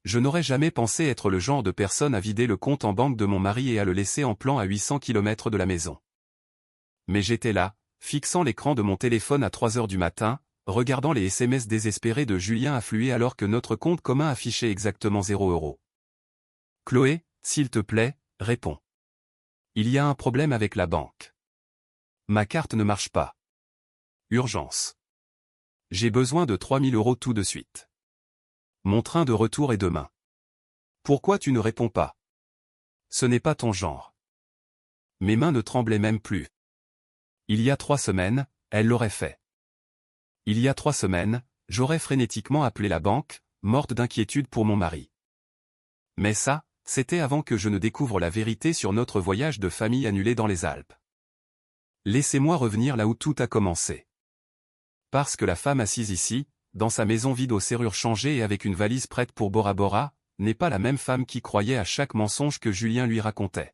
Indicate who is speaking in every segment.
Speaker 1: Je n'aurais jamais pensé être le genre de personne à vider le compte en banque de mon mari et à le laisser en plan à 800 km de la maison. Mais j'étais là, fixant l'écran de mon téléphone à 3 heures du matin, regardant les SMS désespérés de Julien affluer alors que notre compte commun affichait exactement 0 €. Chloé, s'il te plaît, réponds. Il y a un problème avec la banque. Ma carte ne marche pas. Urgence. J'ai besoin de 3 000 € tout de suite. Mon train de retour est demain. Pourquoi tu ne réponds pas? Ce n'est pas ton genre. Mes mains ne tremblaient même plus. Il y a 3 semaines, elle l'aurait fait. Il y a 3 semaines, j'aurais frénétiquement appelé la banque, morte d'inquiétude pour mon mari. Mais ça, c'était avant que je ne découvre la vérité sur notre voyage de famille annulé dans les Alpes. Laissez-moi revenir là où tout a commencé. Parce que la femme assise ici, dans sa maison vide aux serrures changées et avec une valise prête pour Bora Bora, n'est pas la même femme qui croyait à chaque mensonge que Julien lui racontait.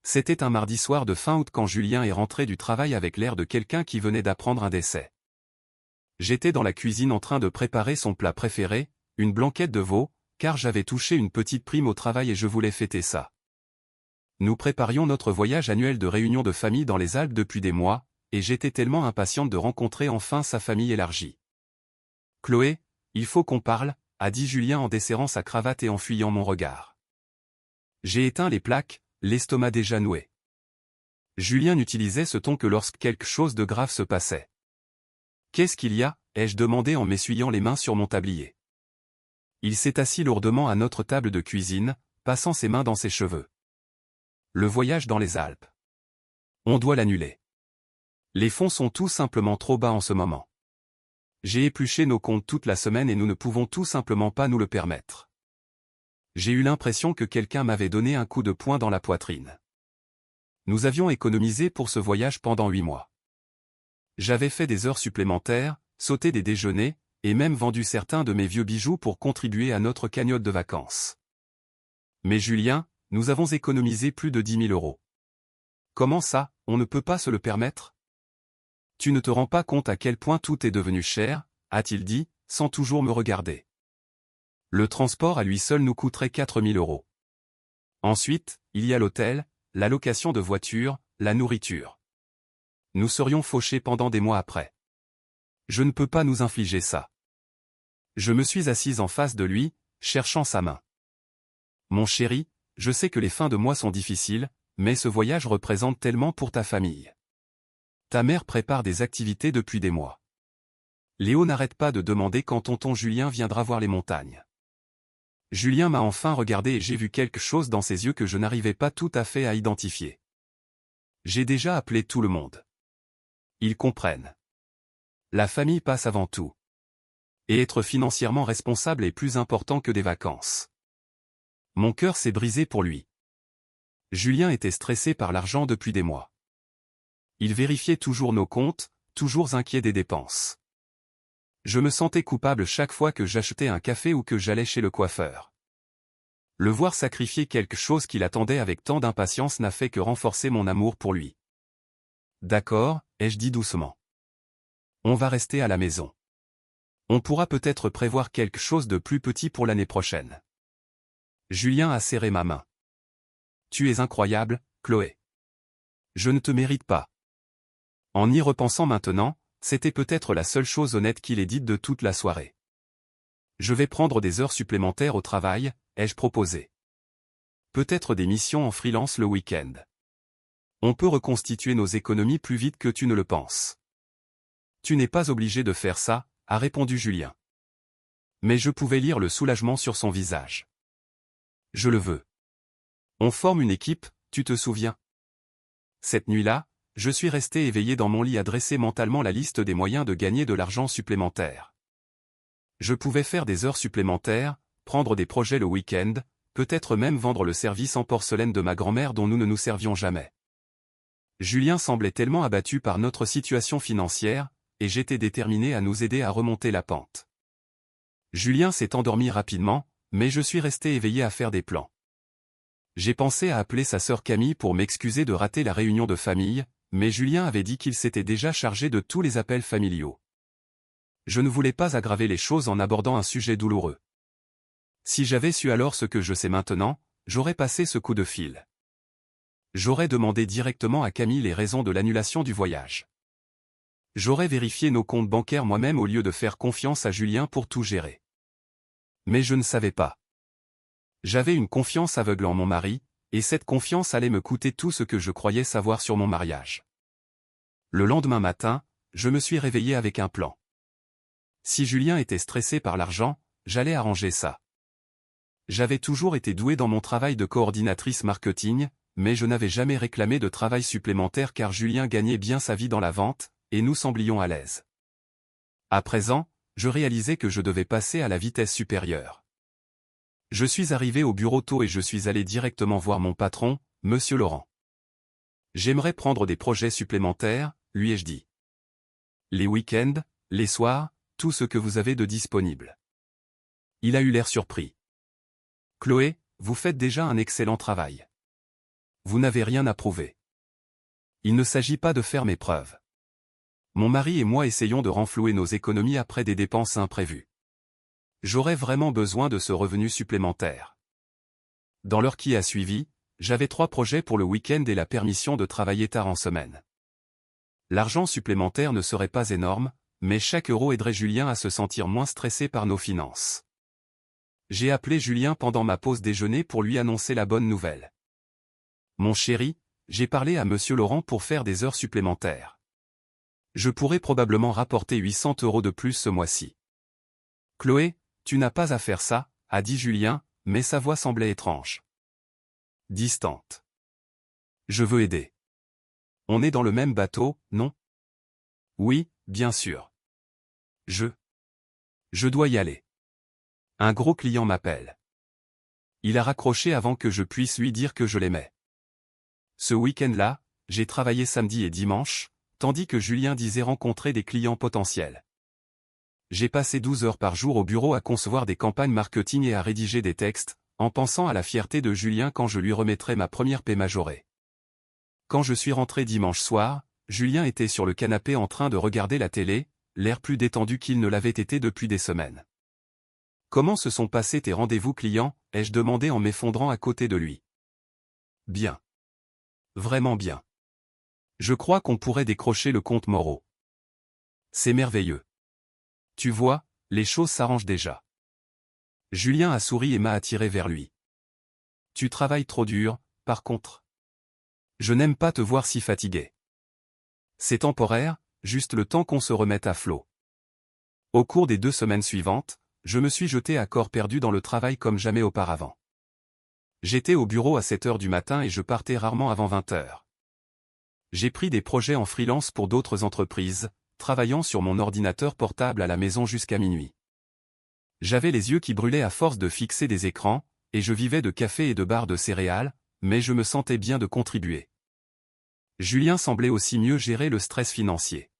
Speaker 1: C'était un mardi soir de fin août quand Julien est rentré du travail avec l'air de quelqu'un qui venait d'apprendre un décès. J'étais dans la cuisine en train de préparer son plat préféré, une blanquette de veau, car j'avais touché une petite prime au travail et je voulais fêter ça. Nous préparions notre voyage annuel de réunion de famille dans les Alpes depuis des mois, et j'étais tellement impatiente de rencontrer enfin sa famille élargie. « Chloé, il faut qu'on parle », a dit Julien en desserrant sa cravate et en fuyant mon regard. J'ai éteint les plaques, l'estomac déjà noué. Julien n'utilisait ce ton que lorsque quelque chose de grave se passait. « Qu'est-ce qu'il y a ?» ai-je demandé en m'essuyant les mains sur mon tablier. Il s'est assis lourdement à notre table de cuisine, passant ses mains dans ses cheveux. Le voyage dans les Alpes. On doit l'annuler. Les fonds sont tout simplement trop bas en ce moment. J'ai épluché nos comptes toute la semaine et nous ne pouvons tout simplement pas nous le permettre. J'ai eu l'impression que quelqu'un m'avait donné un coup de poing dans la poitrine. Nous avions économisé pour ce voyage pendant 8 mois. J'avais fait des heures supplémentaires, sauté des déjeuners, et même vendu certains de mes vieux bijoux pour contribuer à notre cagnotte de vacances. Mais Julien, nous avons économisé plus de 10 000 €. Comment ça, on ne peut pas se le permettre? Tu ne te rends pas compte à quel point tout est devenu cher, a-t-il dit, sans toujours me regarder. Le transport à lui seul nous coûterait 4 000 €. Ensuite, il y a l'hôtel, la location de voiture, la nourriture. Nous serions fauchés pendant des mois après. Je ne peux pas nous infliger ça. Je me suis assise en face de lui, cherchant sa main. Mon chéri, je sais que les fins de mois sont difficiles, mais ce voyage représente tellement pour ta famille. Ta mère prépare des activités depuis des mois. Léo n'arrête pas de demander quand tonton Julien viendra voir les montagnes. Julien m'a enfin regardé et j'ai vu quelque chose dans ses yeux que je n'arrivais pas tout à fait à identifier. J'ai déjà appelé tout le monde. Ils comprennent. La famille passe avant tout. Et être financièrement responsable est plus important que des vacances. Mon cœur s'est brisé pour lui. Julien était stressé par l'argent depuis des mois. Il vérifiait toujours nos comptes, toujours inquiet des dépenses. Je me sentais coupable chaque fois que j'achetais un café ou que j'allais chez le coiffeur. Le voir sacrifier quelque chose qu'il attendait avec tant d'impatience n'a fait que renforcer mon amour pour lui. D'accord, ai-je dit doucement. On va rester à la maison. On pourra peut-être prévoir quelque chose de plus petit pour l'année prochaine. Julien a serré ma main. Tu es incroyable, Chloé. Je ne te mérite pas. En y repensant maintenant, c'était peut-être la seule chose honnête qu'il ait dite de toute la soirée. Je vais prendre des heures supplémentaires au travail, ai-je proposé. Peut-être des missions en freelance le week-end. On peut reconstituer nos économies plus vite que tu ne le penses. Tu n'es pas obligé de faire ça, a répondu Julien. Mais je pouvais lire le soulagement sur son visage. Je le veux. On forme une équipe, tu te souviens? Cette nuit-là, je suis resté éveillé dans mon lit à dresser mentalement la liste des moyens de gagner de l'argent supplémentaire. Je pouvais faire des heures supplémentaires, prendre des projets le week-end, peut-être même vendre le service en porcelaine de ma grand-mère dont nous ne nous servions jamais. Julien semblait tellement abattu par notre situation financière, et j'étais déterminé à nous aider à remonter la pente. Julien s'est endormi rapidement, mais je suis resté éveillé à faire des plans. J'ai pensé à appeler sa sœur Camille pour m'excuser de rater la réunion de famille, mais Julien avait dit qu'il s'était déjà chargé de tous les appels familiaux. Je ne voulais pas aggraver les choses en abordant un sujet douloureux. Si j'avais su alors ce que je sais maintenant, j'aurais passé ce coup de fil. J'aurais demandé directement à Camille les raisons de l'annulation du voyage. J'aurais vérifié nos comptes bancaires moi-même au lieu de faire confiance à Julien pour tout gérer. Mais je ne savais pas. J'avais une confiance aveugle en mon mari, et cette confiance allait me coûter tout ce que je croyais savoir sur mon mariage. Le lendemain matin, je me suis réveillé avec un plan. Si Julien était stressé par l'argent, j'allais arranger ça. J'avais toujours été doué dans mon travail de coordinatrice marketing, mais je n'avais jamais réclamé de travail supplémentaire car Julien gagnait bien sa vie dans la vente, et nous semblions à l'aise. À présent, je réalisais que je devais passer à la vitesse supérieure. Je suis arrivé au bureau tôt et je suis allé directement voir mon patron, Monsieur Laurent. J'aimerais prendre des projets supplémentaires, lui ai-je dit. Les week-ends, les soirs, tout ce que vous avez de disponible. Il a eu l'air surpris. Chloé, vous faites déjà un excellent travail. Vous n'avez rien à prouver. Il ne s'agit pas de faire mes preuves. Mon mari et moi essayons de renflouer nos économies après des dépenses imprévues. J'aurais vraiment besoin de ce revenu supplémentaire. Dans l'heure qui a suivi, j'avais 3 projets pour le week-end et la permission de travailler tard en semaine. L'argent supplémentaire ne serait pas énorme, mais chaque euro aiderait Julien à se sentir moins stressé par nos finances. J'ai appelé Julien pendant ma pause déjeuner pour lui annoncer la bonne nouvelle. Mon chéri, j'ai parlé à Monsieur Laurent pour faire des heures supplémentaires. Je pourrais probablement rapporter 800 € de plus ce mois-ci. Chloé, tu n'as pas à faire ça, a dit Julien, mais sa voix semblait étrange. Distante. Je veux aider. On est dans le même bateau, non? Oui, bien sûr. Je dois y aller. Un gros client m'appelle. Il a raccroché avant que je puisse lui dire que je l'aimais. Ce week-end-là, j'ai travaillé samedi et dimanche, tandis que Julien disait rencontrer des clients potentiels. J'ai passé 12 heures par jour au bureau à concevoir des campagnes marketing et à rédiger des textes, en pensant à la fierté de Julien quand je lui remettrai ma première paie majorée. Quand je suis rentré dimanche soir, Julien était sur le canapé en train de regarder la télé, l'air plus détendu qu'il ne l'avait été depuis des semaines. Comment se sont passés tes rendez-vous clients, ai-je demandé en m'effondrant à côté de lui. Bien. Vraiment bien. Je crois qu'on pourrait décrocher le compte Moreau. C'est merveilleux. Tu vois, les choses s'arrangent déjà. Julien a souri et m'a attiré vers lui. Tu travailles trop dur, par contre. Je n'aime pas te voir si fatigué. C'est temporaire, juste le temps qu'on se remette à flot. Au cours des 2 semaines suivantes, je me suis jeté à corps perdu dans le travail comme jamais auparavant. J'étais au bureau à 7 heures du matin et je partais rarement avant 20 heures. J'ai pris des projets en freelance pour d'autres entreprises, travaillant sur mon ordinateur portable à la maison jusqu'à minuit. J'avais les yeux qui brûlaient à force de fixer des écrans, et je vivais de café et de barres de céréales, mais je me sentais bien de contribuer. Julien semblait aussi mieux gérer le stress financier.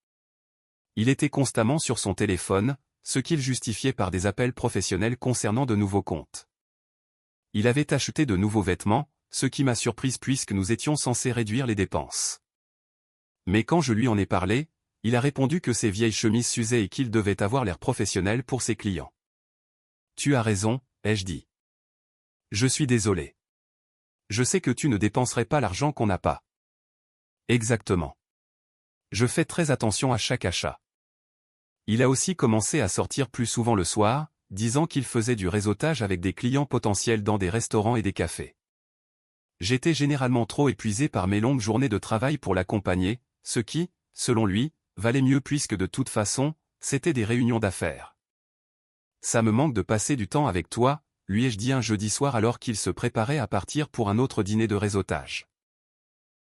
Speaker 1: Il était constamment sur son téléphone, ce qu'il justifiait par des appels professionnels concernant de nouveaux comptes. Il avait acheté de nouveaux vêtements, ce qui m'a surprise puisque nous étions censés réduire les dépenses. Mais quand je lui en ai parlé, il a répondu que ses vieilles chemises s'usaient et qu'il devait avoir l'air professionnel pour ses clients. Tu as raison, ai-je dit. Je suis désolé. Je sais que tu ne dépenserais pas l'argent qu'on n'a pas. Exactement. Je fais très attention à chaque achat. Il a aussi commencé à sortir plus souvent le soir, disant qu'il faisait du réseautage avec des clients potentiels dans des restaurants et des cafés. J'étais généralement trop épuisé par mes longues journées de travail pour l'accompagner, ce qui, selon lui, valait mieux puisque de toute façon, c'était des réunions d'affaires. Ça me manque de passer du temps avec toi, lui ai-je dit un jeudi soir alors qu'il se préparait à partir pour un autre dîner de réseautage.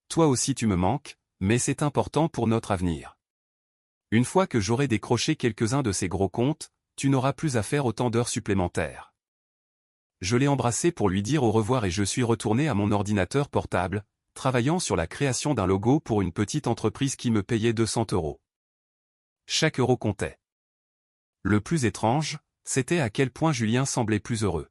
Speaker 1: Toi aussi tu me manques, mais c'est important pour notre avenir. Une fois que j'aurai décroché quelques-uns de ces gros comptes, tu n'auras plus à faire autant d'heures supplémentaires. Je l'ai embrassé pour lui dire au revoir et je suis retourné à mon ordinateur portable, travaillant sur la création d'un logo pour une petite entreprise qui me payait 200 €. Chaque euro comptait. Le plus étrange, c'était à quel point Julien semblait plus heureux.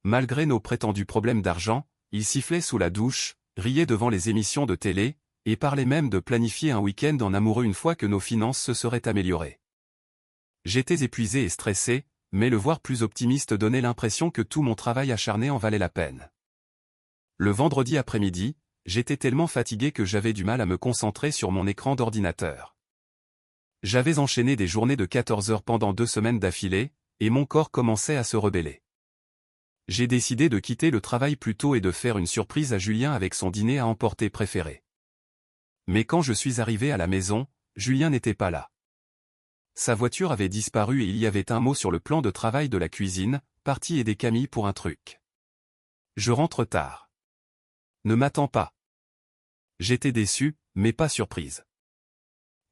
Speaker 1: Malgré nos prétendus problèmes d'argent, il sifflait sous la douche, riait devant les émissions de télé, et parlait même de planifier un week-end en amoureux une fois que nos finances se seraient améliorées. J'étais épuisé et stressé, mais le voir plus optimiste donnait l'impression que tout mon travail acharné en valait la peine. Le vendredi après-midi, j'étais tellement fatigué que j'avais du mal à me concentrer sur mon écran d'ordinateur. J'avais enchaîné des journées de 14 heures pendant 2 semaines d'affilée, et mon corps commençait à se rebeller. J'ai décidé de quitter le travail plus tôt et de faire une surprise à Julien avec son dîner à emporter préféré. Mais quand je suis arrivé à la maison, Julien n'était pas là. Sa voiture avait disparu et il y avait un mot sur le plan de travail de la cuisine, parti aider Camille pour un truc. Je rentre tard. Ne m'attends pas. J'étais déçu, mais pas surprise.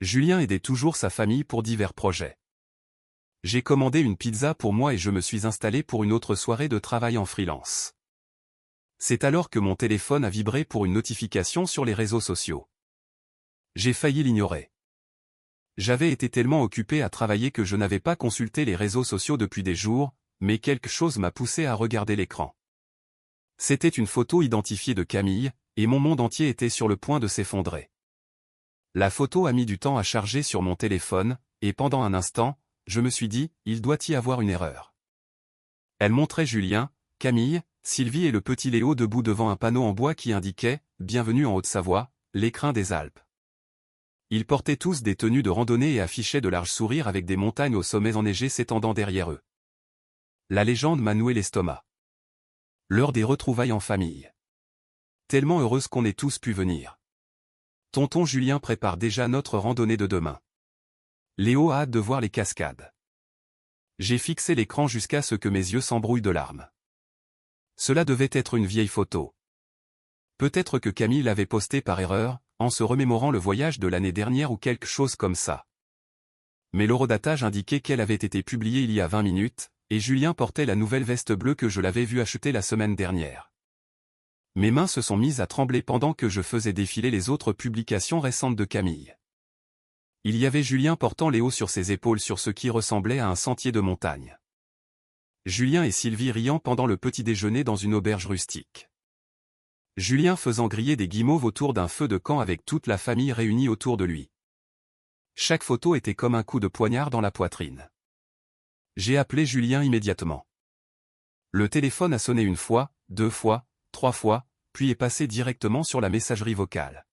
Speaker 1: Julien aidait toujours sa famille pour divers projets. J'ai commandé une pizza pour moi et je me suis installé pour une autre soirée de travail en freelance. C'est alors que mon téléphone a vibré pour une notification sur les réseaux sociaux. J'ai failli l'ignorer. J'avais été tellement occupé à travailler que je n'avais pas consulté les réseaux sociaux depuis des jours, mais quelque chose m'a poussé à regarder l'écran. C'était une photo identifiée de Camille, et mon monde entier était sur le point de s'effondrer. La photo a mis du temps à charger sur mon téléphone, et pendant un instant, je me suis dit, il doit y avoir une erreur. Elle montrait Julien, Camille, Sylvie et le petit Léo debout devant un panneau en bois qui indiquait « Bienvenue en Haute-Savoie, l'écrin des Alpes ». Ils portaient tous des tenues de randonnée et affichaient de larges sourires avec des montagnes aux sommets enneigés s'étendant derrière eux. La légende m'a noué l'estomac. L'heure des retrouvailles en famille. Tellement heureuse qu'on ait tous pu venir. Tonton Julien prépare déjà notre randonnée de demain. Léo a hâte de voir les cascades. J'ai fixé l'écran jusqu'à ce que mes yeux s'embrouillent de larmes. Cela devait être une vieille photo. Peut-être que Camille l'avait postée par erreur, en se remémorant le voyage de l'année dernière ou quelque chose comme ça. Mais l'horodatage indiquait qu'elle avait été publiée il y a 20 minutes, et Julien portait la nouvelle veste bleue que je l'avais vu acheter la semaine dernière. Mes mains se sont mises à trembler pendant que je faisais défiler les autres publications récentes de Camille. Il y avait Julien portant Léo sur ses épaules sur ce qui ressemblait à un sentier de montagne. Julien et Sylvie riant pendant le petit déjeuner dans une auberge rustique. Julien faisant griller des guimauves autour d'un feu de camp avec toute la famille réunie autour de lui. Chaque photo était comme un coup de poignard dans la poitrine. J'ai appelé Julien immédiatement. Le téléphone a sonné 1 fois, 2 fois, 3 fois, puis est passé directement sur la messagerie vocale.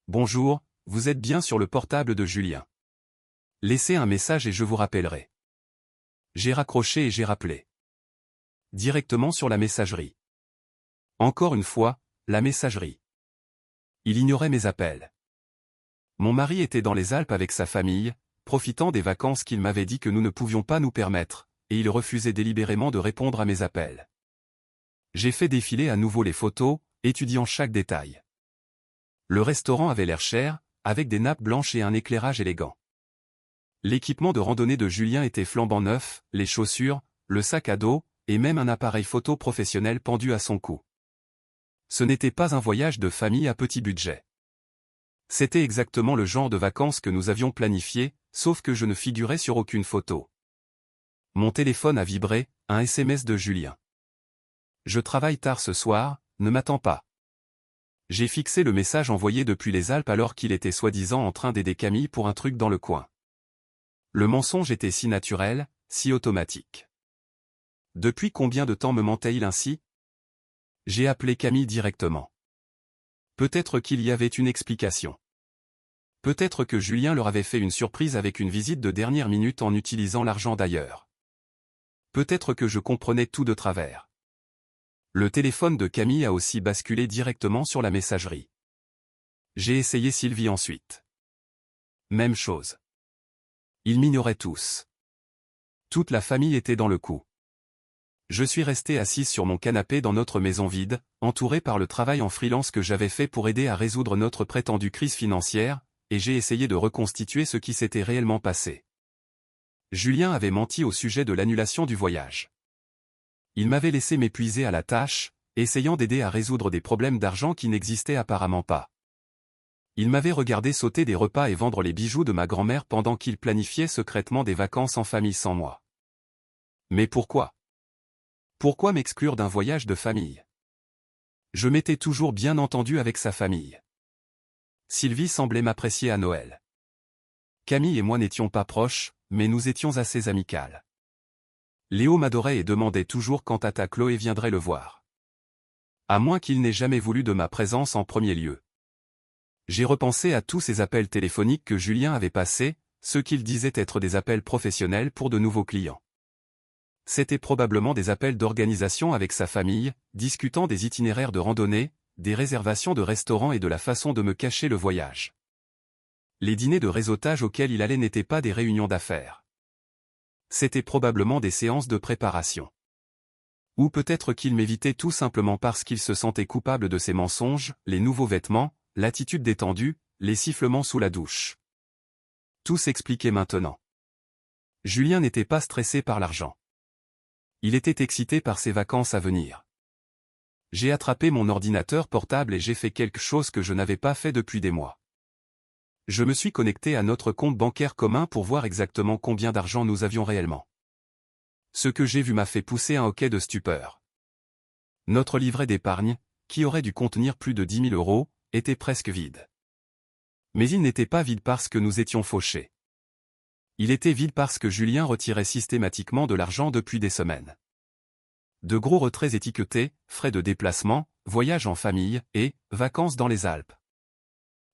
Speaker 1: Bonjour, vous êtes bien sur le portable de Julien. Laissez un message et je vous rappellerai. J'ai raccroché et j'ai rappelé. Directement sur la messagerie. Encore une fois, la messagerie. Il ignorait mes appels. Mon mari était dans les Alpes avec sa famille, profitant des vacances qu'il m'avait dit que nous ne pouvions pas nous permettre, et il refusait délibérément de répondre à mes appels. J'ai fait défiler à nouveau les photos, étudiant chaque détail. Le restaurant avait l'air cher, avec des nappes blanches et un éclairage élégant. L'équipement de randonnée de Julien était flambant neuf, les chaussures, le sac à dos, et même un appareil photo professionnel pendu à son cou. Ce n'était pas un voyage de famille à petit budget. C'était exactement le genre de vacances que nous avions planifié, sauf que je ne figurais sur aucune photo. Mon téléphone a vibré, un SMS de Julien. Je travaille tard ce soir, ne m'attends pas. J'ai fixé le message envoyé depuis les Alpes alors qu'il était soi-disant en train d'aider Camille pour un truc dans le coin. Le mensonge était si naturel, si automatique. Depuis combien de temps me mentait-il ainsi? J'ai appelé Camille directement. Peut-être qu'il y avait une explication. Peut-être que Julien leur avait fait une surprise avec une visite de dernière minute en utilisant l'argent d'ailleurs. Peut-être que je comprenais tout de travers. Le téléphone de Camille a aussi basculé directement sur la messagerie. J'ai essayé Sylvie ensuite. Même chose. Ils m'ignoraient tous. Toute la famille était dans le coup. Je suis resté assise sur mon canapé dans notre maison vide, entouré par le travail en freelance que j'avais fait pour aider à résoudre notre prétendue crise financière, et j'ai essayé de reconstituer ce qui s'était réellement passé. Julien avait menti au sujet de l'annulation du voyage. Il m'avait laissé m'épuiser à la tâche, essayant d'aider à résoudre des problèmes d'argent qui n'existaient apparemment pas. Il m'avait regardé sauter des repas et vendre les bijoux de ma grand-mère pendant qu'il planifiait secrètement des vacances en famille sans moi. Mais pourquoi? Pourquoi m'exclure d'un voyage de famille? Je m'étais toujours bien entendu avec sa famille. Sylvie semblait m'apprécier à Noël. Camille et moi n'étions pas proches, mais nous étions assez amicales. Léo m'adorait et demandait toujours quand tata Chloé viendrait le voir. À moins qu'il n'ait jamais voulu de ma présence en premier lieu. J'ai repensé à tous ces appels téléphoniques que Julien avait passés, ceux qu'il disait être des appels professionnels pour de nouveaux clients. C'étaient probablement des appels d'organisation avec sa famille, discutant des itinéraires de randonnée, des réservations de restaurants et de la façon de me cacher le voyage. Les dîners de réseautage auxquels il allait n'étaient pas des réunions d'affaires. C'étaient probablement des séances de préparation. Ou peut-être qu'il m'évitait tout simplement parce qu'il se sentait coupable de ses mensonges, les nouveaux vêtements, l'attitude détendue, les sifflements sous la douche. Tout s'expliquait maintenant. Julien n'était pas stressé par l'argent. Il était excité par ses vacances à venir. J'ai attrapé mon ordinateur portable et j'ai fait quelque chose que je n'avais pas fait depuis des mois. Je me suis connecté à notre compte bancaire commun pour voir exactement combien d'argent nous avions réellement. Ce que j'ai vu m'a fait pousser un hoquet de stupeur. Notre livret d'épargne, qui aurait dû contenir plus de 10 000 €, était presque vide. Mais il n'était pas vide parce que nous étions fauchés. Il était vide parce que Julien retirait systématiquement de l'argent depuis des semaines. De gros retraits étiquetés, frais de déplacement, voyages en famille et vacances dans les Alpes.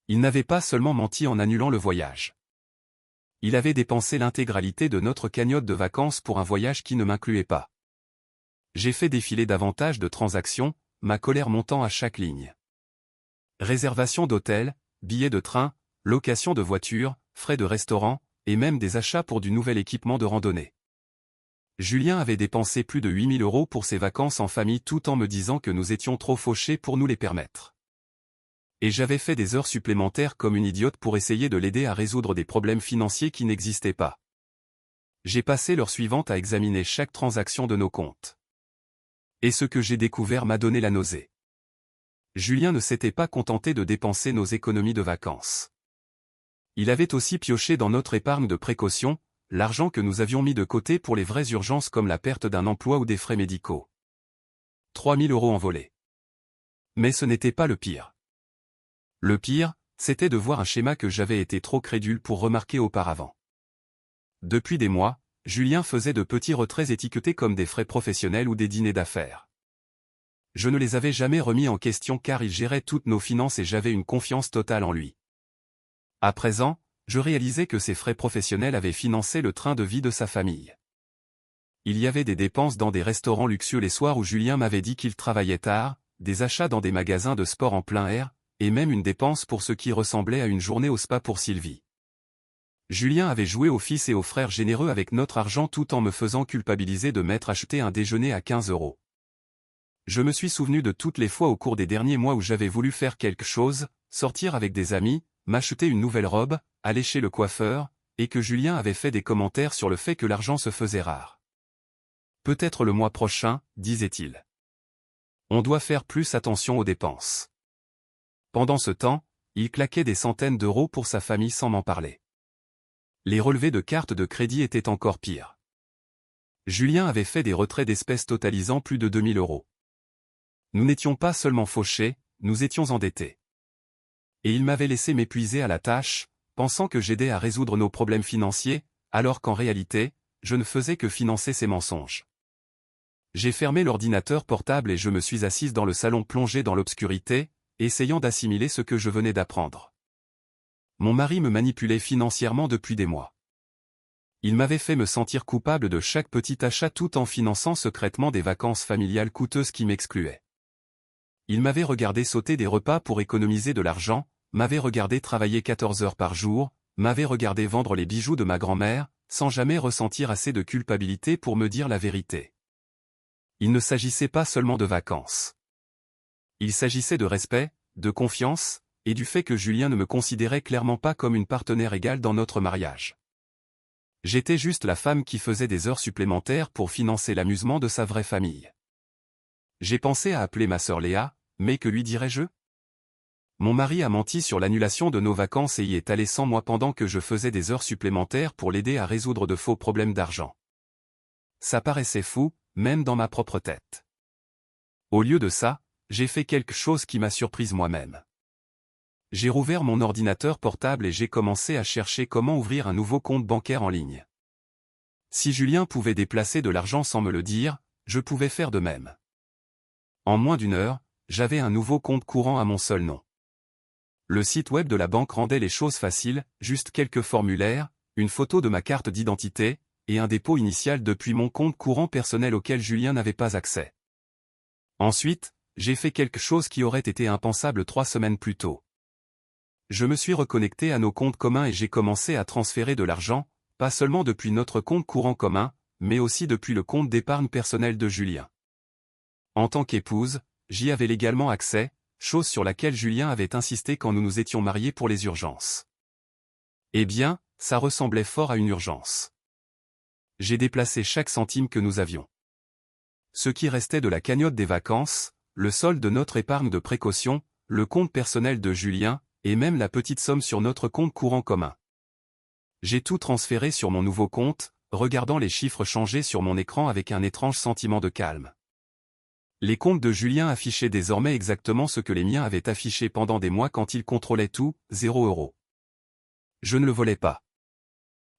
Speaker 1: Il n'avait pas seulement menti en annulant le voyage. Il avait dépensé l'intégralité de notre cagnotte de vacances pour un voyage qui ne m'incluait pas. J'ai fait défiler davantage de transactions, ma colère montant à chaque ligne. Réservation d'hôtel, billets de train, location de voiture, frais de restaurant, et même des achats pour du nouvel équipement de randonnée. Julien avait dépensé plus de 8 000 € pour ses vacances en famille tout en me disant que nous étions trop fauchés pour nous les permettre. Et j'avais fait des heures supplémentaires comme une idiote pour essayer de l'aider à résoudre des problèmes financiers qui n'existaient pas. J'ai passé l'heure suivante à examiner chaque transaction de nos comptes. Et ce que j'ai découvert m'a donné la nausée. Julien ne s'était pas contenté de dépenser nos économies de vacances. Il avait aussi pioché dans notre épargne de précaution, l'argent que nous avions mis de côté pour les vraies urgences comme la perte d'un emploi ou des frais médicaux. 3 000 € envolés. Mais ce n'était pas le pire. Le pire, c'était de voir un schéma que j'avais été trop crédule pour remarquer auparavant. Depuis des mois, Julien faisait de petits retraits étiquetés comme des frais professionnels ou des dîners d'affaires. Je ne les avais jamais remis en question car il gérait toutes nos finances et j'avais une confiance totale en lui. À présent, je réalisais que ces frais professionnels avaient financé le train de vie de sa famille. Il y avait des dépenses dans des restaurants luxueux les soirs où Julien m'avait dit qu'il travaillait tard, des achats dans des magasins de sport en plein air, et même une dépense pour ce qui ressemblait à une journée au spa pour Sylvie. Julien avait joué aux fils et aux frères généreux avec notre argent tout en me faisant culpabiliser de m'être acheté un déjeuner à 15 €. Je me suis souvenu de toutes les fois au cours des derniers mois où j'avais voulu faire quelque chose, sortir avec des amis, m'acheter une nouvelle robe, aller chez le coiffeur, et que Julien avait fait des commentaires sur le fait que l'argent se faisait rare. Peut-être le mois prochain, disait-il. On doit faire plus attention aux dépenses. Pendant ce temps, il claquait des centaines d'euros pour sa famille sans m'en parler. Les relevés de cartes de crédit étaient encore pires. Julien avait fait des retraits d'espèces totalisant plus de 2 000 €. Nous n'étions pas seulement fauchés, nous étions endettés. Et il m'avait laissé m'épuiser à la tâche, pensant que j'aidais à résoudre nos problèmes financiers, alors qu'en réalité, je ne faisais que financer ses mensonges. J'ai fermé l'ordinateur portable et je me suis assise dans le salon plongé dans l'obscurité, essayant d'assimiler ce que je venais d'apprendre. Mon mari me manipulait financièrement depuis des mois. Il m'avait fait me sentir coupable de chaque petit achat tout en finançant secrètement des vacances familiales coûteuses qui m'excluaient. Il m'avait regardé sauter des repas pour économiser de l'argent, m'avait regardé travailler 14 heures par jour, m'avait regardé vendre les bijoux de ma grand-mère, sans jamais ressentir assez de culpabilité pour me dire la vérité. Il ne s'agissait pas seulement de vacances. Il s'agissait de respect, de confiance, et du fait que Julien ne me considérait clairement pas comme une partenaire égale dans notre mariage. J'étais juste la femme qui faisait des heures supplémentaires pour financer l'amusement de sa vraie famille. J'ai pensé à appeler ma sœur Léa, mais que lui dirais-je? Mon mari a menti sur l'annulation de nos vacances et y est allé sans moi pendant que je faisais des heures supplémentaires pour l'aider à résoudre de faux problèmes d'argent. Ça paraissait fou, même dans ma propre tête. Au lieu de ça, j'ai fait quelque chose qui m'a surprise moi-même. J'ai rouvert mon ordinateur portable et j'ai commencé à chercher comment ouvrir un nouveau compte bancaire en ligne. Si Julien pouvait déplacer de l'argent sans me le dire, je pouvais faire de même. En moins d'une heure, j'avais un nouveau compte courant à mon seul nom. Le site web de la banque rendait les choses faciles, juste quelques formulaires, une photo de ma carte d'identité, et un dépôt initial depuis mon compte courant personnel auquel Julien n'avait pas accès. Ensuite, j'ai fait quelque chose qui aurait été impensable 3 semaines plus tôt. Je me suis reconnecté à nos comptes communs et j'ai commencé à transférer de l'argent, pas seulement depuis notre compte courant commun, mais aussi depuis le compte d'épargne personnel de Julien. En tant qu'épouse, j'y avais légalement accès, chose sur laquelle Julien avait insisté quand nous nous étions mariés pour les urgences. Eh bien, ça ressemblait fort à une urgence. J'ai déplacé chaque centime que nous avions. Ce qui restait de la cagnotte des vacances, le solde de notre épargne de précaution, le compte personnel de Julien, et même la petite somme sur notre compte courant commun. J'ai tout transféré sur mon nouveau compte, regardant les chiffres changer sur mon écran avec un étrange sentiment de calme. Les comptes de Julien affichaient désormais exactement ce que les miens avaient affiché pendant des mois quand il contrôlait tout, 0 €. Je ne le volais pas.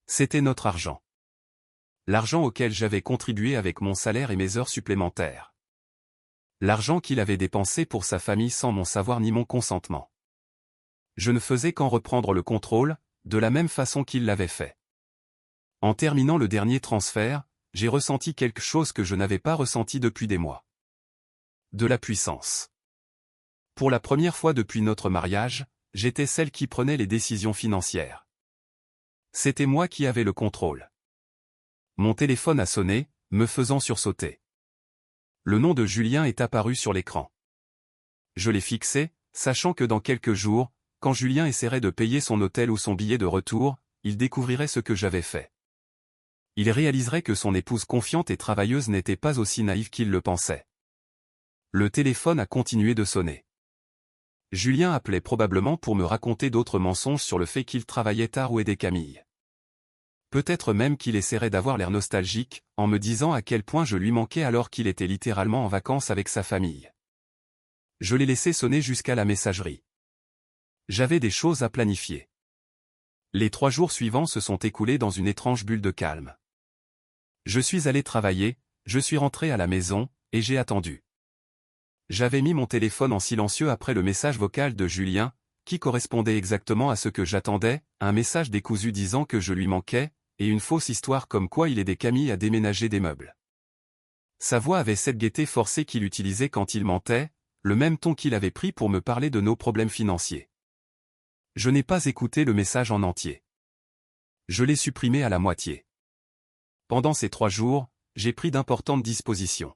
Speaker 1: C'était notre argent. L'argent auquel j'avais contribué avec mon salaire et mes heures supplémentaires. L'argent qu'il avait dépensé pour sa famille sans mon savoir ni mon consentement. Je ne faisais qu'en reprendre le contrôle, de la même façon qu'il l'avait fait. En terminant le dernier transfert, j'ai ressenti quelque chose que je n'avais pas ressenti depuis des mois. De la puissance. Pour la première fois depuis notre mariage, j'étais celle qui prenait les décisions financières. C'était moi qui avais le contrôle. Mon téléphone a sonné, me faisant sursauter. Le nom de Julien est apparu sur l'écran. Je l'ai fixé, sachant que dans quelques jours, quand Julien essaierait de payer son hôtel ou son billet de retour, il découvrirait ce que j'avais fait. Il réaliserait que son épouse confiante et travailleuse n'était pas aussi naïve qu'il le pensait. Le téléphone a continué de sonner. Julien appelait probablement pour me raconter d'autres mensonges sur le fait qu'il travaillait tard ou aidait Camille. Peut-être même qu'il essaierait d'avoir l'air nostalgique, en me disant à quel point je lui manquais alors qu'il était littéralement en vacances avec sa famille. Je l'ai laissé sonner jusqu'à la messagerie. J'avais des choses à planifier. Les 3 jours suivants se sont écoulés dans une étrange bulle de calme. Je suis allé travailler, je suis rentré à la maison, et j'ai attendu. J'avais mis mon téléphone en silencieux après le message vocal de Julien, qui correspondait exactement à ce que j'attendais, un message décousu disant que je lui manquais, et une fausse histoire comme quoi il aidait Camille à déménager des meubles. Sa voix avait cette gaieté forcée qu'il utilisait quand il mentait, le même ton qu'il avait pris pour me parler de nos problèmes financiers. Je n'ai pas écouté le message en entier. Je l'ai supprimé à la moitié. Pendant ces 3 jours, j'ai pris d'importantes dispositions.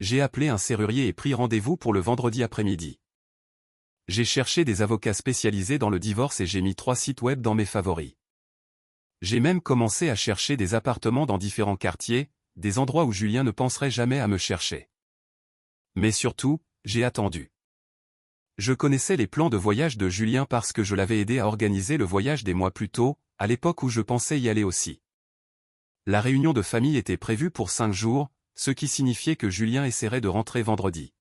Speaker 1: J'ai appelé un serrurier et pris rendez-vous pour le vendredi après-midi. J'ai cherché des avocats spécialisés dans le divorce et j'ai mis 3 sites web dans mes favoris. J'ai même commencé à chercher des appartements dans différents quartiers, des endroits où Julien ne penserait jamais à me chercher. Mais surtout, j'ai attendu. Je connaissais les plans de voyage de Julien parce que je l'avais aidé à organiser le voyage des mois plus tôt, à l'époque où je pensais y aller aussi. La réunion de famille était prévue pour 5 jours, ce qui signifiait que Julien essaierait de rentrer vendredi.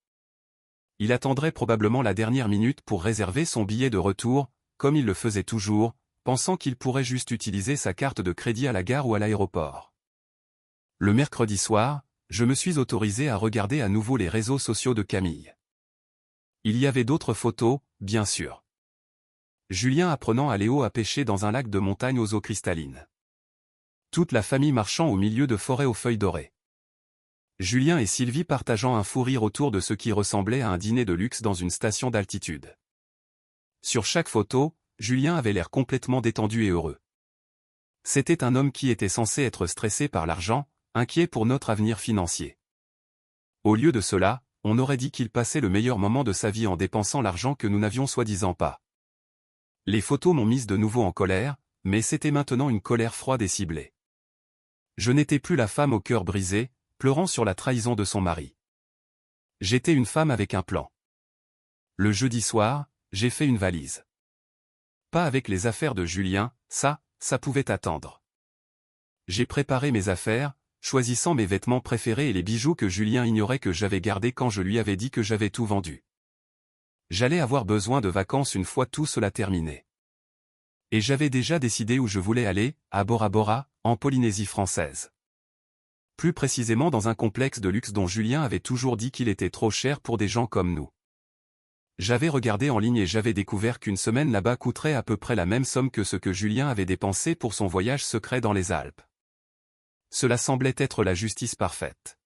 Speaker 1: Il attendrait probablement la dernière minute pour réserver son billet de retour, comme il le faisait toujours, pensant qu'il pourrait juste utiliser sa carte de crédit à la gare ou à l'aéroport. Le mercredi soir, je me suis autorisé à regarder à nouveau les réseaux sociaux de Camille. Il y avait d'autres photos, bien sûr. Julien apprenant à Léo à pêcher dans un lac de montagne aux eaux cristallines. Toute la famille marchant au milieu de forêts aux feuilles dorées. Julien et Sylvie partageant un fou rire autour de ce qui ressemblait à un dîner de luxe dans une station d'altitude. Sur chaque photo, Julien avait l'air complètement détendu et heureux. C'était un homme qui était censé être stressé par l'argent, inquiet pour notre avenir financier. Au lieu de cela, on aurait dit qu'il passait le meilleur moment de sa vie en dépensant l'argent que nous n'avions soi-disant pas. Les photos m'ont mise de nouveau en colère, mais c'était maintenant une colère froide et ciblée. Je n'étais plus la femme au cœur brisé, pleurant sur la trahison de son mari. J'étais une femme avec un plan. Le jeudi soir, j'ai fait une valise. Pas avec les affaires de Julien, ça pouvait attendre. J'ai préparé mes affaires, choisissant mes vêtements préférés et les bijoux que Julien ignorait que j'avais gardés quand je lui avais dit que j'avais tout vendu. J'allais avoir besoin de vacances une fois tout cela terminé. Et j'avais déjà décidé où je voulais aller, à Bora Bora, en Polynésie française. Plus précisément dans un complexe de luxe dont Julien avait toujours dit qu'il était trop cher pour des gens comme nous. J'avais regardé en ligne et j'avais découvert qu'une semaine là-bas coûterait à peu près la même somme que ce que Julien avait dépensé pour son voyage secret dans les Alpes. Cela semblait être la justice parfaite.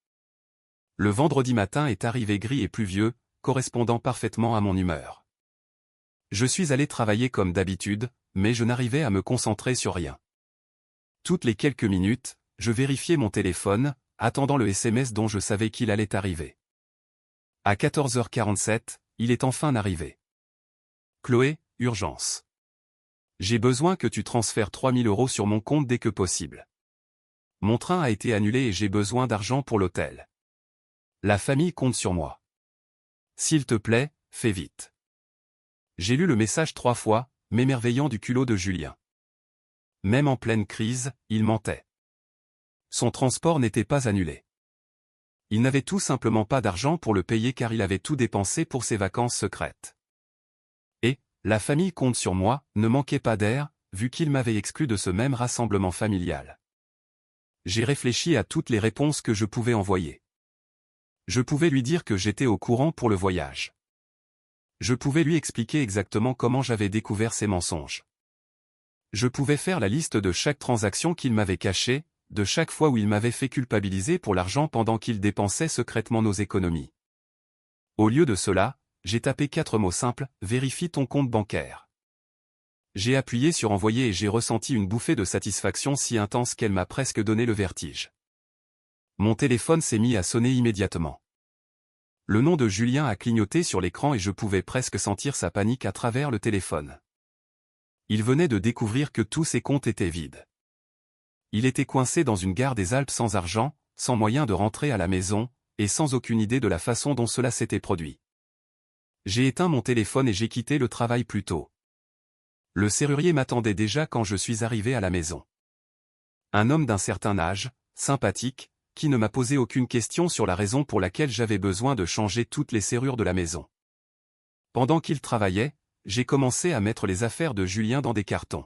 Speaker 1: Le vendredi matin est arrivé gris et pluvieux, correspondant parfaitement à mon humeur. Je suis allé travailler comme d'habitude, mais je n'arrivais à me concentrer sur rien. Toutes les quelques minutes, je vérifiais mon téléphone, attendant le SMS dont je savais qu'il allait arriver. À 14h47, il est enfin arrivé. Chloé, urgence. J'ai besoin que tu transfères 3000 € sur mon compte dès que possible. Mon train a été annulé et j'ai besoin d'argent pour l'hôtel. La famille compte sur moi. S'il te plaît, fais vite. J'ai lu le message 3 fois, m'émerveillant du culot de Julien. Même en pleine crise, il mentait. Son transport n'était pas annulé. Il n'avait tout simplement pas d'argent pour le payer car il avait tout dépensé pour ses vacances secrètes. Et, la famille compte sur moi, ne manquait pas d'air, vu qu'il m'avait exclu de ce même rassemblement familial. J'ai réfléchi à toutes les réponses que je pouvais envoyer. Je pouvais lui dire que j'étais au courant pour le voyage. Je pouvais lui expliquer exactement comment j'avais découvert ses mensonges. Je pouvais faire la liste de chaque transaction qu'il m'avait cachée, de chaque fois où il m'avait fait culpabiliser pour l'argent pendant qu'il dépensait secrètement nos économies. Au lieu de cela, j'ai tapé 4 mots simples, vérifie ton compte bancaire. J'ai appuyé sur envoyer et j'ai ressenti une bouffée de satisfaction si intense qu'elle m'a presque donné le vertige. Mon téléphone s'est mis à sonner immédiatement. Le nom de Julien a clignoté sur l'écran et je pouvais presque sentir sa panique à travers le téléphone. Il venait de découvrir que tous ses comptes étaient vides. Il était coincé dans une gare des Alpes sans argent, sans moyen de rentrer à la maison, et sans aucune idée de la façon dont cela s'était produit. J'ai éteint mon téléphone et j'ai quitté le travail plus tôt. Le serrurier m'attendait déjà quand je suis arrivé à la maison. Un homme d'un certain âge, sympathique, qui ne m'a posé aucune question sur la raison pour laquelle j'avais besoin de changer toutes les serrures de la maison. Pendant qu'il travaillait, j'ai commencé à mettre les affaires de Julien dans des cartons.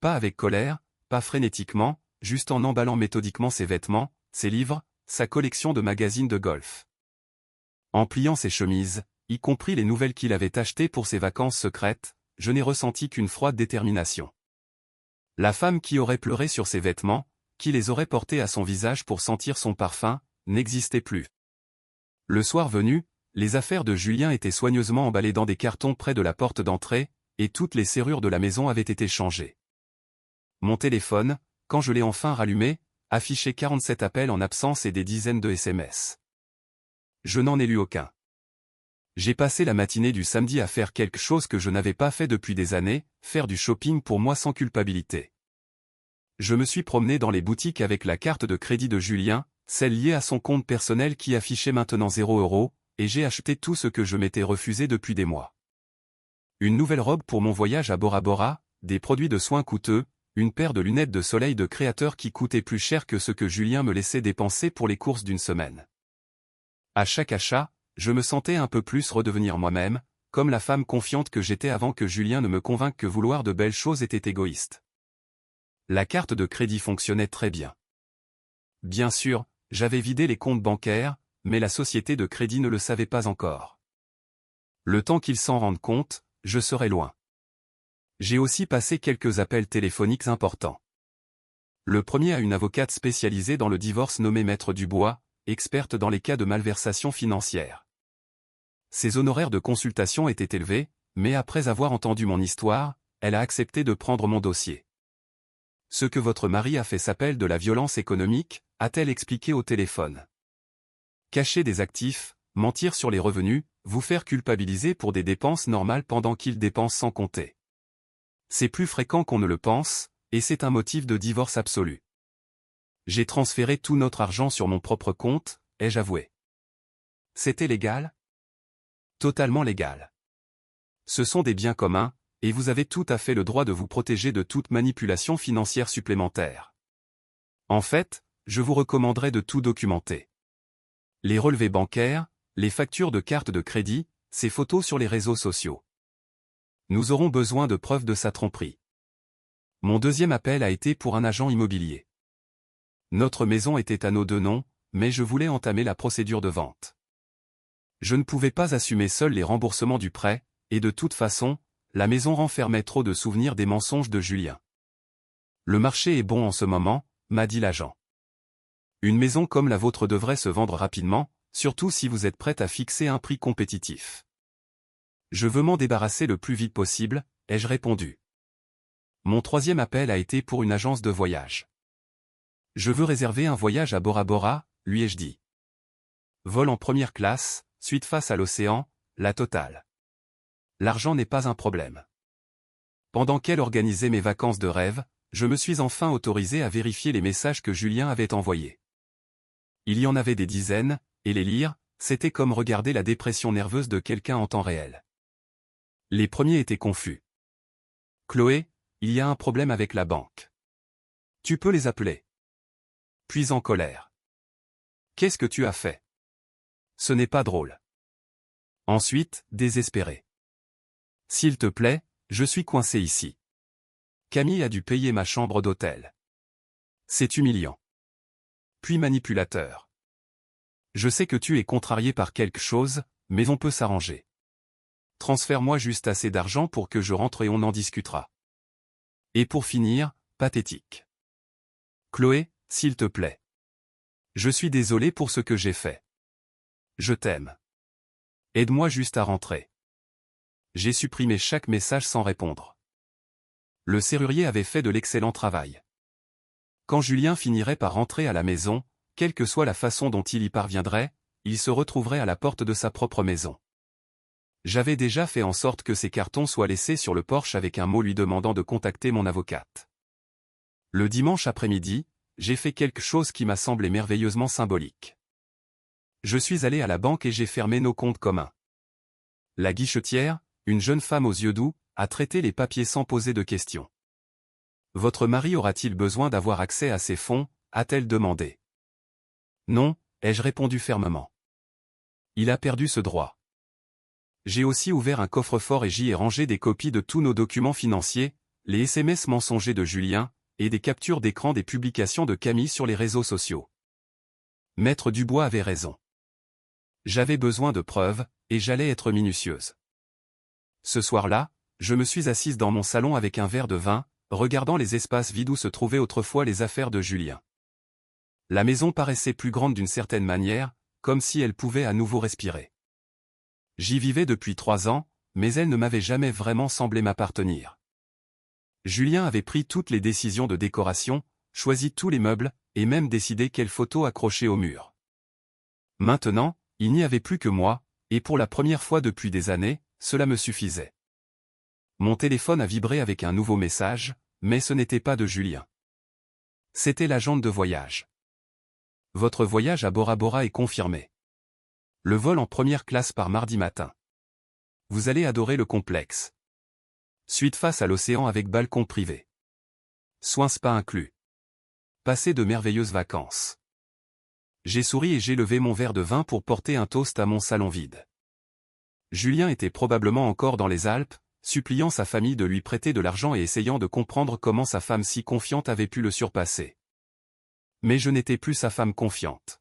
Speaker 1: Pas avec colère, pas frénétiquement, juste en emballant méthodiquement ses vêtements, ses livres, sa collection de magazines de golf. En pliant ses chemises, y compris les nouvelles qu'il avait achetées pour ses vacances secrètes, je n'ai ressenti qu'une froide détermination. La femme qui aurait pleuré sur ses vêtements, qui les aurait portés à son visage pour sentir son parfum, n'existait plus. Le soir venu, les affaires de Julien étaient soigneusement emballées dans des cartons près de la porte d'entrée, et toutes les serrures de la maison avaient été changées. Mon téléphone, quand je l'ai enfin rallumé, affichait 47 appels en absence et des dizaines de SMS. Je n'en ai lu aucun. J'ai passé la matinée du samedi à faire quelque chose que je n'avais pas fait depuis des années, faire du shopping pour moi sans culpabilité. Je me suis promené dans les boutiques avec la carte de crédit de Julien, celle liée à son compte personnel qui affichait maintenant 0 €, et j'ai acheté tout ce que je m'étais refusé depuis des mois. Une nouvelle robe pour mon voyage à Bora Bora, des produits de soins coûteux, une paire de lunettes de soleil de créateur qui coûtaient plus cher que ce que Julien me laissait dépenser pour les courses d'une semaine. À chaque achat, je me sentais un peu plus redevenir moi-même, comme la femme confiante que j'étais avant que Julien ne me convainque que vouloir de belles choses était égoïste. La carte de crédit fonctionnait très bien. Bien sûr, j'avais vidé les comptes bancaires, mais la société de crédit ne le savait pas encore. Le temps qu'ils s'en rendent compte, je serai loin. J'ai aussi passé quelques appels téléphoniques importants. Le premier à une avocate spécialisée dans le divorce nommée Maître Dubois, experte dans les cas de malversation financière. Ses honoraires de consultation étaient élevés, mais après avoir entendu mon histoire, elle a accepté de prendre mon dossier. Ce que votre mari a fait s'appelle de la violence économique, a-t-elle expliqué au téléphone. Cacher des actifs, mentir sur les revenus, vous faire culpabiliser pour des dépenses normales pendant qu'il dépense sans compter. C'est plus fréquent qu'on ne le pense, et c'est un motif de divorce absolu. J'ai transféré tout notre argent sur mon propre compte, ai-je avoué. C'était légal ? Totalement légal. Ce sont des biens communs, et vous avez tout à fait le droit de vous protéger de toute manipulation financière supplémentaire. En fait, je vous recommanderais de tout documenter. Les relevés bancaires, les factures de carte de crédit, ces photos sur les réseaux sociaux. Nous aurons besoin de preuves de sa tromperie. Mon deuxième appel a été pour un agent immobilier. Notre maison était à nos deux noms, mais je voulais entamer la procédure de vente. Je ne pouvais pas assumer seul les remboursements du prêt, et de toute façon, la maison renfermait trop de souvenirs des mensonges de Julien. Le marché est bon en ce moment, m'a dit l'agent. Une maison comme la vôtre devrait se vendre rapidement, surtout si vous êtes prête à fixer un prix compétitif. Je veux m'en débarrasser le plus vite possible, ai-je répondu. Mon troisième appel a été pour une agence de voyage. Je veux réserver un voyage à Bora Bora, lui ai-je dit. Vol en première classe, suite face à l'océan, la totale. L'argent n'est pas un problème. Pendant qu'elle organisait mes vacances de rêve, je me suis enfin autorisé à vérifier les messages que Julien avait envoyés. Il y en avait des dizaines, et les lire, c'était comme regarder la dépression nerveuse de quelqu'un en temps réel. Les premiers étaient confus. Chloé, il y a un problème avec la banque. Tu peux les appeler. Puis en colère. Qu'est-ce que tu as fait? Ce n'est pas drôle. Ensuite, désespéré. S'il te plaît, je suis coincé ici. Camille a dû payer ma chambre d'hôtel. C'est humiliant. Puis manipulateur. Je sais que tu es contrarié par quelque chose, mais on peut s'arranger. Transfère-moi juste assez d'argent pour que je rentre et on en discutera. Et pour finir, pathétique. Chloé, s'il te plaît. Je suis désolé pour ce que j'ai fait. Je t'aime. Aide-moi juste à rentrer. J'ai supprimé chaque message sans répondre. Le serrurier avait fait de l'excellent travail. Quand Julien finirait par rentrer à la maison, quelle que soit la façon dont il y parviendrait, il se retrouverait à la porte de sa propre maison. J'avais déjà fait en sorte que ces cartons soient laissés sur le porche avec un mot lui demandant de contacter mon avocate. Le dimanche après-midi, j'ai fait quelque chose qui m'a semblé merveilleusement symbolique. Je suis allé à la banque et j'ai fermé nos comptes communs. La guichetière, une jeune femme aux yeux doux, a traité les papiers sans poser de questions. Votre mari aura-t-il besoin d'avoir accès à ces fonds, a-t-elle demandé. Non, ai-je répondu fermement. Il a perdu ce droit. J'ai aussi ouvert un coffre-fort et j'y ai rangé des copies de tous nos documents financiers, les SMS mensongers de Julien, et des captures d'écran des publications de Camille sur les réseaux sociaux. Maître Dubois avait raison. J'avais besoin de preuves, et j'allais être minutieuse. Ce soir-là, je me suis assise dans mon salon avec un verre de vin, regardant les espaces vides où se trouvaient autrefois les affaires de Julien. La maison paraissait plus grande d'une certaine manière, comme si elle pouvait à nouveau respirer. J'y vivais depuis 3 ans, mais elle ne m'avait jamais vraiment semblé m'appartenir. Julien avait pris toutes les décisions de décoration, choisi tous les meubles, et même décidé quelles photos accrocher au mur. Maintenant, il n'y avait plus que moi, et pour la première fois depuis des années, cela me suffisait. Mon téléphone a vibré avec un nouveau message, mais ce n'était pas de Julien. C'était l'agente de voyage. Votre voyage à Bora Bora est confirmé. Le vol en première classe par mardi matin. Vous allez adorer le complexe. Suite face à l'océan avec balcon privé. Soins spa inclus. Passez de merveilleuses vacances. J'ai souri et j'ai levé mon verre de vin pour porter un toast à mon salon vide. Julien était probablement encore dans les Alpes, suppliant sa famille de lui prêter de l'argent et essayant de comprendre comment sa femme si confiante avait pu le surpasser. Mais je n'étais plus sa femme confiante.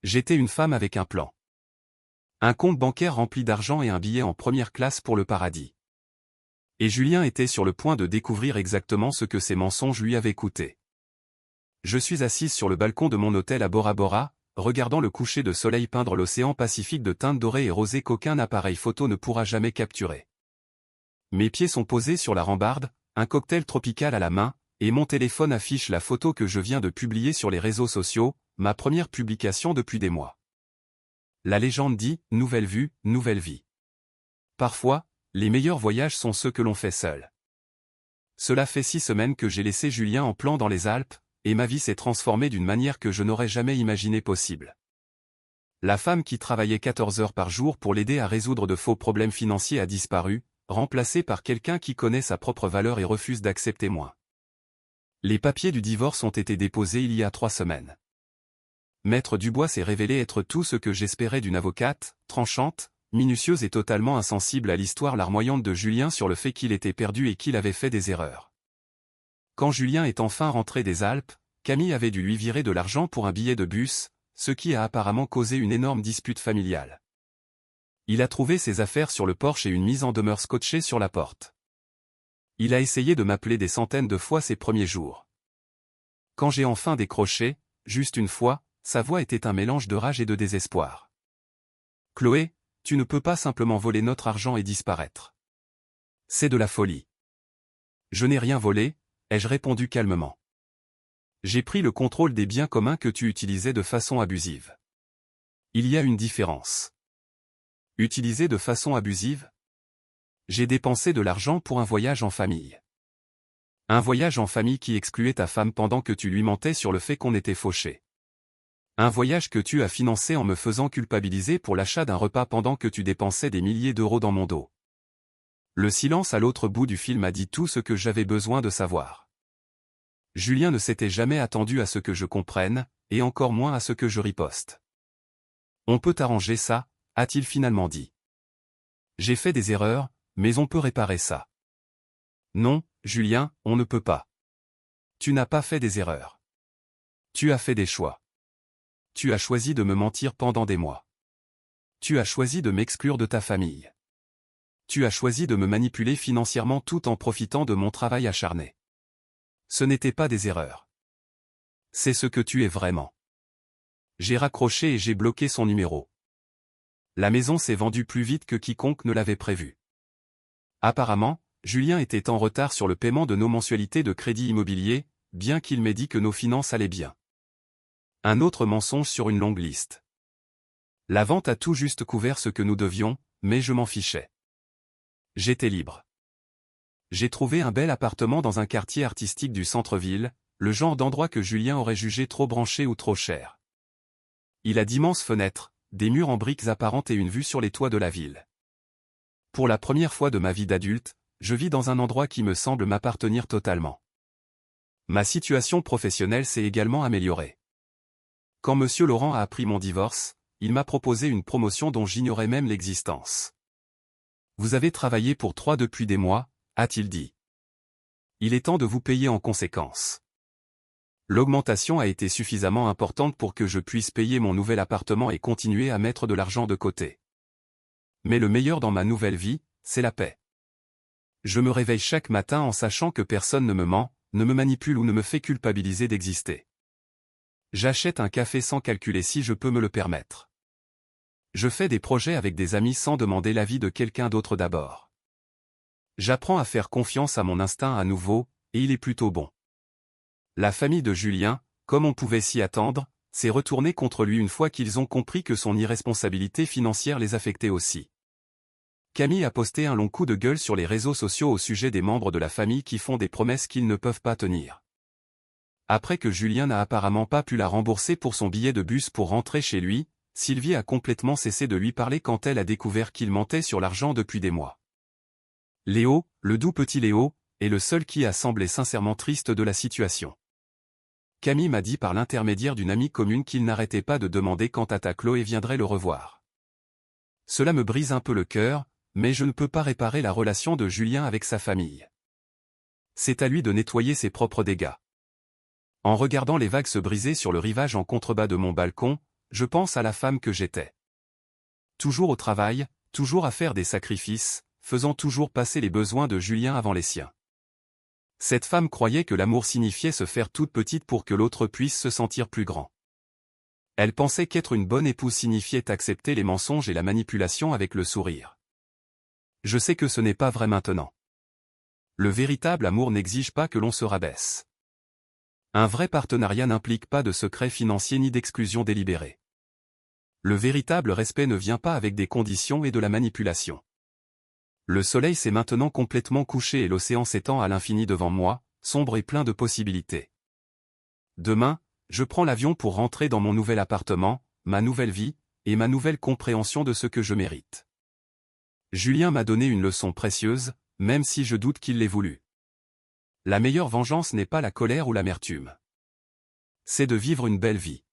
Speaker 1: J'étais une femme avec un plan. Un compte bancaire rempli d'argent et un billet en première classe pour le paradis. Et Julien était sur le point de découvrir exactement ce que ces mensonges lui avaient coûté. Je suis assise sur le balcon de mon hôtel à Bora Bora, regardant le coucher de soleil peindre l'océan Pacifique de teintes dorées et rosées qu'aucun appareil photo ne pourra jamais capturer. Mes pieds sont posés sur la rambarde, un cocktail tropical à la main, et mon téléphone affiche la photo que je viens de publier sur les réseaux sociaux, ma première publication depuis des mois. La légende dit « Nouvelle vue, nouvelle vie ». Parfois, les meilleurs voyages sont ceux que l'on fait seul. Cela fait 6 semaines que j'ai laissé Julien en plan dans les Alpes, et ma vie s'est transformée d'une manière que je n'aurais jamais imaginé possible. La femme qui travaillait 14 heures par jour pour l'aider à résoudre de faux problèmes financiers a disparu, remplacée par quelqu'un qui connaît sa propre valeur et refuse d'accepter moins. Les papiers du divorce ont été déposés il y a 3 semaines. Maître Dubois s'est révélé être tout ce que j'espérais d'une avocate, tranchante, minutieuse et totalement insensible à l'histoire larmoyante de Julien sur le fait qu'il était perdu et qu'il avait fait des erreurs. Quand Julien est enfin rentré des Alpes, Camille avait dû lui virer de l'argent pour un billet de bus, ce qui a apparemment causé une énorme dispute familiale. Il a trouvé ses affaires sur le porche et une mise en demeure scotchée sur la porte. Il a essayé de m'appeler des centaines de fois ces premiers jours. Quand j'ai enfin décroché, juste une fois, sa voix était un mélange de rage et de désespoir. « Chloé, tu ne peux pas simplement voler notre argent et disparaître. C'est de la folie. » « Je n'ai rien volé, » ai-je répondu calmement. « J'ai pris le contrôle des biens communs que tu utilisais de façon abusive. » Il y a une différence. Utilisé de façon abusive? J'ai dépensé de l'argent pour un voyage en famille. Un voyage en famille qui excluait ta femme pendant que tu lui mentais sur le fait qu'on était fauchés. Un voyage que tu as financé en me faisant culpabiliser pour l'achat d'un repas pendant que tu dépensais des milliers d'euros dans mon dos. Le silence à l'autre bout du film a dit tout ce que j'avais besoin de savoir. Julien ne s'était jamais attendu à ce que je comprenne, et encore moins à ce que je riposte. « On peut arranger ça », a-t-il finalement dit. « J'ai fait des erreurs, mais on peut réparer ça. » « Non, Julien, on ne peut pas. Tu n'as pas fait des erreurs. Tu as fait des choix. Tu as choisi de me mentir pendant des mois. Tu as choisi de m'exclure de ta famille. Tu as choisi de me manipuler financièrement tout en profitant de mon travail acharné. Ce n'était pas des erreurs. C'est ce que tu es vraiment. » J'ai raccroché et j'ai bloqué son numéro. La maison s'est vendue plus vite que quiconque ne l'avait prévu. Apparemment, Julien était en retard sur le paiement de nos mensualités de crédit immobilier, bien qu'il m'ait dit que nos finances allaient bien. Un autre mensonge sur une longue liste. La vente a tout juste couvert ce que nous devions, mais je m'en fichais. J'étais libre. J'ai trouvé un bel appartement dans un quartier artistique du centre-ville, le genre d'endroit que Julien aurait jugé trop branché ou trop cher. Il a d'immenses fenêtres, des murs en briques apparentes et une vue sur les toits de la ville. Pour la première fois de ma vie d'adulte, je vis dans un endroit qui me semble m'appartenir totalement. Ma situation professionnelle s'est également améliorée. Quand M. Laurent a appris mon divorce, il m'a proposé une promotion dont j'ignorais même l'existence. « Vous avez travaillé pour 3 depuis des mois, » a-t-il dit. « Il est temps de vous payer en conséquence. » L'augmentation a été suffisamment importante pour que je puisse payer mon nouvel appartement et continuer à mettre de l'argent de côté. Mais le meilleur dans ma nouvelle vie, c'est la paix. Je me réveille chaque matin en sachant que personne ne me ment, ne me manipule ou ne me fait culpabiliser d'exister. J'achète un café sans calculer si je peux me le permettre. Je fais des projets avec des amis sans demander l'avis de quelqu'un d'autre d'abord. J'apprends à faire confiance à mon instinct à nouveau, et il est plutôt bon. La famille de Julien, comme on pouvait s'y attendre, s'est retournée contre lui une fois qu'ils ont compris que son irresponsabilité financière les affectait aussi. Camille a posté un long coup de gueule sur les réseaux sociaux au sujet des membres de la famille qui font des promesses qu'ils ne peuvent pas tenir. Après que Julien n'a apparemment pas pu la rembourser pour son billet de bus pour rentrer chez lui, Sylvie a complètement cessé de lui parler quand elle a découvert qu'il mentait sur l'argent depuis des mois. Léo, le doux petit Léo, est le seul qui a semblé sincèrement triste de la situation. Camille m'a dit par l'intermédiaire d'une amie commune qu'il n'arrêtait pas de demander quand tata Chloé viendrait le revoir. Cela me brise un peu le cœur, mais je ne peux pas réparer la relation de Julien avec sa famille. C'est à lui de nettoyer ses propres dégâts. En regardant les vagues se briser sur le rivage en contrebas de mon balcon, je pense à la femme que j'étais. Toujours au travail, toujours à faire des sacrifices, faisant toujours passer les besoins de Julien avant les siens. Cette femme croyait que l'amour signifiait se faire toute petite pour que l'autre puisse se sentir plus grand. Elle pensait qu'être une bonne épouse signifiait accepter les mensonges et la manipulation avec le sourire. Je sais que ce n'est pas vrai maintenant. Le véritable amour n'exige pas que l'on se rabaisse. Un vrai partenariat n'implique pas de secret financier ni d'exclusion délibérée. Le véritable respect ne vient pas avec des conditions et de la manipulation. Le soleil s'est maintenant complètement couché et l'océan s'étend à l'infini devant moi, sombre et plein de possibilités. Demain, je prends l'avion pour rentrer dans mon nouvel appartement, ma nouvelle vie, et ma nouvelle compréhension de ce que je mérite. Julien m'a donné une leçon précieuse, même si je doute qu'il l'ait voulu. La meilleure vengeance n'est pas la colère ou l'amertume. C'est de vivre une belle vie.